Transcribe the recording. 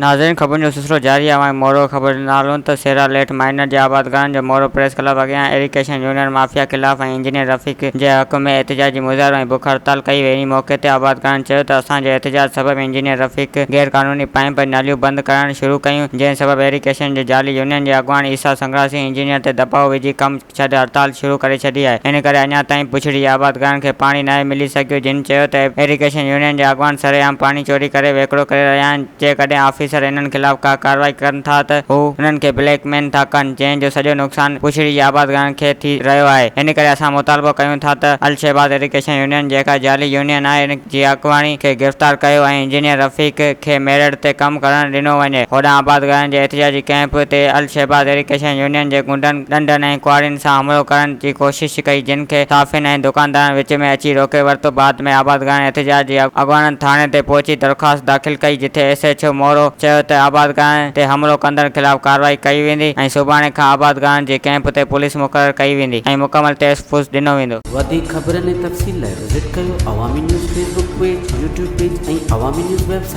नाज़रीन, ख़बर जो सिलसिलो जारी आहे। मोरो ख़बर नालो त सेरा लेट माइनर जे आबादगारनि जो मोरो प्रेस क्लब अॻियां एरिकेशन यूनियन माफ़िया ख़िलाफ़ इंजीनियर रफ़ीक जे हक़ में एहतिजाजी मुज़ाहिरो ऐं बुख हड़ताल कई वई। इन मौक़े ते आबादगारनि चयो त असांजे एहतिजाज सबबि इंजीनियर रफ़ीक गैर क़ानूनी पाइप नालियूं बंदि करणु शुरू कयूं, जंहिं सबबि एरिकेशन जे जाली यूनियन जे अॻवान ईसा संग्रासी इंजीनियर ते दबाउ विझी कमु छॾे हड़ताल शुरू करे छॾी आहे। इन करे अञा ताईं पुछड़ी जे आबादगारनि खे पाणी न मिली सघियो। जिन चयो त एरिकेशन यूनियन जे अॻवान सरेआम पाणी चोरी करे वेकिरो करे रहिया आहिनि। जेकॾहिं ऑफिसर इन्हनि ख़िलाफ़ का कार्रवाई कनि था त हू उन्हनि खे ब्लैकमेल था कनि, जंहिं जो सॼो नुक़सानु पुछड़ी जे आबादगारनि खे थी रहियो आहे। इन करे असां मुतालबो कयूं था त अल शहबाज़ एरिकेशन यूनियन जेका जाली यूनियन आहे, इन जी अॻवानी खे गिरफ़्तार कयो ऐं इंजीनियर रफ़ीक खे मेरिट ते कमु करणु ॾिनो वञे। होॾां आबादगारनि जे एहतिजाजी कैंप ते अल शहबाज़ एरिकेशन यूनियन जे गुंडनि डंडनि ऐं कुआड़ियुनि सां हमलो करण जी कोशिश कई, जिन खे साफ़िन ऐं दुकानदारनि विच में अची रोके वरितो। बाद में आबादगारनि एहतिजाज जे अॻवाननि थाणे ते पहुची दरख़्वास्त दाख़िल कई, जिथे SHO मोरो चयो त आबादगारनि ते हमलो कंदड़ ख़िलाफ़ कार्रवाई कई वेंदी ऐं सुभाणे खां आबादगारनि जे कैंप ते पुलिस मुक़ररु कई वेंदी ऐं मुकमल टास्क फोर्स ॾिनो वेंदो। वधीक ख़बरनि ऐं तफ़सील लाइ विज़िट कयो अवामी news Facebook page, YouTube page ऐं अवामी न्यूज़ वेबसाइट।